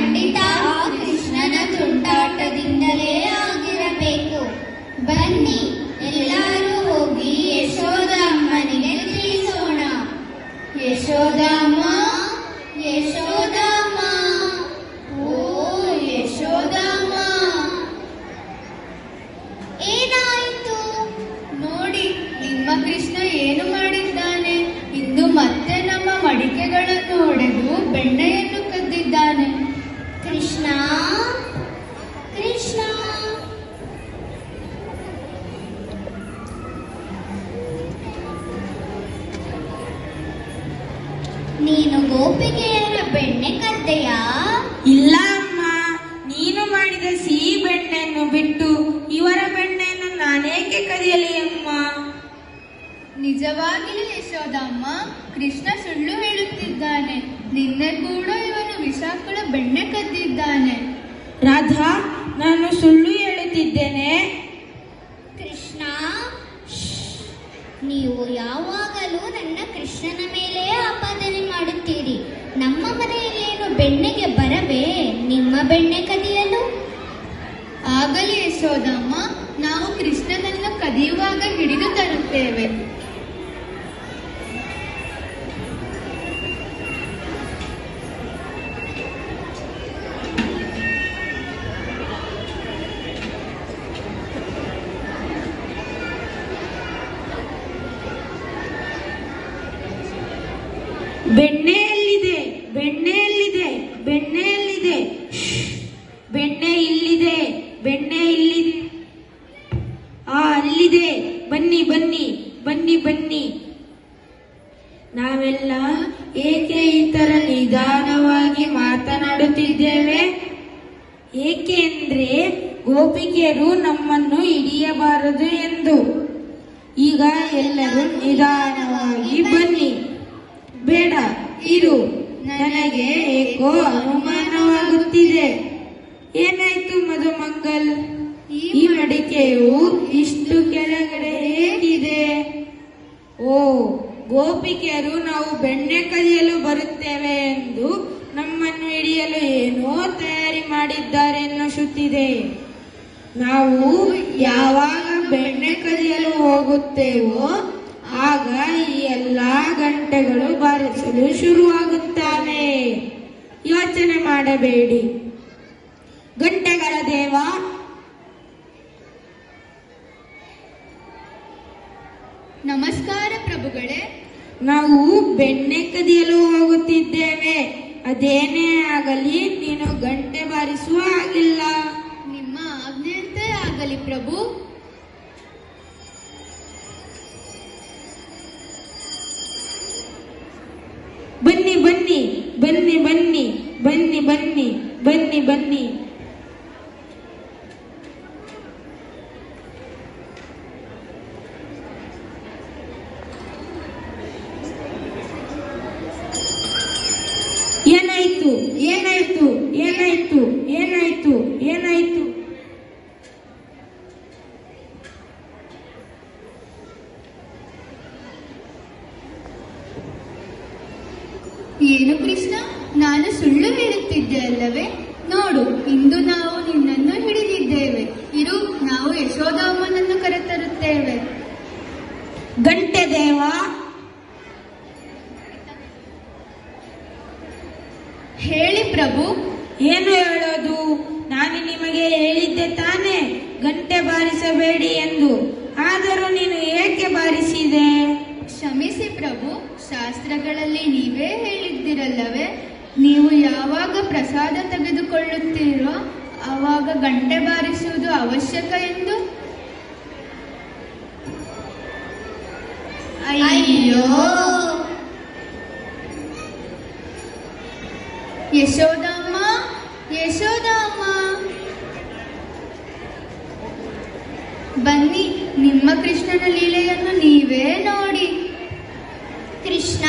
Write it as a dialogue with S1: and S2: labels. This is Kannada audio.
S1: ಖಂಡಿತ ಆ ಕೃಷ್ಣನ ತುಂಟಾಟದಿಂದಲೇ ಆಗಿರಬೇಕು. ಬನ್ನಿ ಎಲ್ಲರೂ ಹೋಗಿ ಯಶೋದ ಅಮ್ಮನಿಗೆ ತಿಳಿಸೋಣ. ಯಶೋದಮ್ಮ, ಯಶೋದಮ್ಮ, ಓ ಯಶೋದಮ್ಮ. ಏನಾಯಿತು ನೋಡಿ, ನಿಮ್ಮ ಕೃಷ್ಣ ಏನು ಮಾಡಿದ್ದಾನೆ? ಇಂದು ಮತ್ತೆ ನಮ್ಮ ಮಡಿಕೆಗಳನ್ನು ಒಡೆದು ಬೆಣ್ಣೆಯನ್ನು ಕದ್ದಿದ್ದಾನೆ. ಕೃಷ್ಣ, ಕೃಷ್ಣ. ನೀನು ಗೋಪಿಗೆಯರ ಬೆಣ್ಣೆ ಕದ್ದೆಯಾ?
S2: ಇಲ್ಲ ಅಮ್ಮ, ನೀನು ಮಾಡಿದ ಸಿಹಿ ಬೆಣ್ಣೆಯನ್ನು ಬಿಟ್ಟು ಇವರ ಬೆಣ್ಣೆಯನ್ನು ನಾನೇಕೆ ಕದಿಯಲಿ ಅಮ್ಮ?
S3: ನಿಜವಾಗಿಯೂ ಯಶೋದಮ್ಮ, ಕೃಷ್ಣ ಸುಳ್ಳು ಹೇಳುತ್ತಿದ್ದಾನೆ. ನಿನ್ನೆ ಕೂಡ ಇವನು ವಿಶಾಖಳ ಬೆಣ್ಣೆ ಕದ್ದಿದ್ದಾನೆ.
S2: ರಾಧಾ, ನಾನು ಸುಳ್ಳು ಹೇಳುತ್ತಿದ್ದೇನೆ?
S1: ಕೃಷ್ಣ, ನೀವು ಯಾವಾಗಲೂ ನನ್ನ ಕೃಷ್ಣನ ಮೇಲೆ ಆಪಾದನೆ ಮಾಡುತ್ತೀರಿ. ನಮ್ಮ ಮನೆಯಲ್ಲೇನು ಬೆಣ್ಣೆಗೆ ಬರವೇ ನಿಮ್ಮ ಬೆಣ್ಣೆ ಕದಿಯಲು?
S3: ಆಗಲಿ ಯಶೋದಮ್ಮ, ನಾವು ಕೃಷ್ಣನನ್ನು ಕದಿಯುವಾಗ ಹಿಡಿದು ತರುತ್ತೇವೆ.
S2: ಬೆಣ್ಣೆಯಲ್ಲಿದೆ, ಬೆಣ್ಣೆಯಲ್ಲಿದೆ, ಬೆಣ್ಣೆಯಲ್ಲಿದೆ. ಬೆಣ್ಣೆ ಇಲ್ಲಿದೆ, ಬೆಣ್ಣೆ ಇಲ್ಲಿದೆ. ಅಲ್ಲಿದೆ. ಬನ್ನಿ ಬನ್ನಿ ಬನ್ನಿ ಬನ್ನಿ. ನಾವೆಲ್ಲ ಏಕೆ ಈ ತರ ನಿಧಾನವಾಗಿ ಮಾತನಾಡುತ್ತಿದ್ದೇವೆ? ಏಕೆ ಅಂದ್ರೆ ಗೋಪಿಕೆಯರು ನಮ್ಮನ್ನು ಹಿಡಿಯಬಾರದು ಎಂದು. ಈಗ ಎಲ್ಲರೂ ನಿಧಾನವಾಗಿ ಬನ್ನಿ. ಬೇಡ ಇರು, ನನಗೆ ಏಕೋ ಅನುಮಾನವಾಗುತ್ತಿದೆ. ಏನಾಯ್ತು ಮಧುಮಂಗಲ್? ಈ ಮಡಿಕೆಯು ಇಷ್ಟು ಕೆಳಗಡೆ ಹೇಗಿದೆ? ಓ, ಗೋಪಿಕೆಯರು ನಾವು ಬೆಣ್ಣೆ ಕದಿಯಲು ಬರುತ್ತೇವೆ ಎಂದು ನಮ್ಮನ್ನು ಹಿಡಿಯಲು ಏನೋ ತಯಾರಿ ಮಾಡಿದ್ದಾರೆ ಎನ್ನಿಸುತ್ತಿದೆ. ನಾವು ಯಾವಾಗ ಬೆಣ್ಣೆ ಕದಿಯಲು ಹೋಗುತ್ತೇವೋ ಆಗ ಈ ಎಲ್ಲಾ ಗಂಟೆಗಳು ಬಾರಿಸಲು ಶುರುವಾಗುತ್ತವೆ. ಯೋಚನೆ ಮಾಡಬೇಡಿ. ಗಂಟೆಗಳ ದೇವ,
S3: ನಮಸ್ಕಾರ ಪ್ರಭುಗಳೇ.
S2: ನಾವು ಬೆಣ್ಣೆ ಕದಿಯಲು ಹೋಗುತ್ತಿದ್ದೇವೆ. ಅದೇನೇ ಆಗಲಿ ನೀನು ಗಂಟೆ ಬಾರಿಸುವ ಹಾಗಿಲ್ಲ.
S3: ನಿಮ್ಮ ಆಜ್ಞೆಯಂತೆ ಆಗಲಿ ಪ್ರಭು.
S2: ಬನ್ನಿ ಬನ್ನಿ ಬನ್ನಿ ಬನ್ನಿ ಬನ್ನಿ ಬನ್ನಿ ಬನ್ನಿ ಬನ್ನಿ. ಏನಾಯ್ತು ಏನಾಯ್ತು ಏನಾಯ್ತು ಏನಾಯ್ತು ಏನಾಯ್ತು?
S3: ಏನು ಕೃಷ್ಣ, ನಾನು ಸುಳ್ಳು ಹೇಳುತ್ತಿದ್ದೆ ಅಲ್ಲವೇ? ನೋಡು, ಇಂದು ನಾವು ನಿನ್ನನ್ನು ಹಿಡಿದಿದ್ದೇವೆ. ಇರು, ನಾವು ಯಶೋದಮ್ಮನನ್ನು ಕರೆತರುತ್ತೇವೆ.
S2: ಗಂಟೆ ದೇವ,
S3: ಹೇಳಿ ಪ್ರಭು.
S2: ಏನು ಹೇಳೋದು? ನಾನು ನಿಮಗೆ ಹೇಳಿದ್ದೆ ತಾನೇ ಗಂಟೆ ಬಾರಿಸಬೇಡಿ ಎಂದು. ಆದರೂ ನೀನು ಏಕೆ ಬಾರಿಸಿದೆ?
S3: ಕ್ಷಮಿಸಿ ಪ್ರಭು, ಶಾಸ್ತ್ರಗಳಲ್ಲಿ ನೀವೇ ಹೇಳಿದ್ದಿರಲ್ಲವೇ, ನೀವು ಯಾವಾಗ ಪ್ರಸಾದ ತೆಗೆದುಕೊಳ್ಳುತ್ತೀರೋ ಆವಾಗ ಗಂಟೆ ಬಾರಿಸುವುದು ಅವಶ್ಯಕ ಎಂದು.
S1: ಅಯ್ಯೋ,
S3: ಯಶೋದಮ್ಮ, ಯಶೋದಮ್ಮ, ಬನ್ನಿ, ನಿಮ್ಮ ಕೃಷ್ಣನ ಲೀಲೆಯನ್ನು ನೀವೇ ನೋಡಿ.
S1: ಕೃಷ್ಣ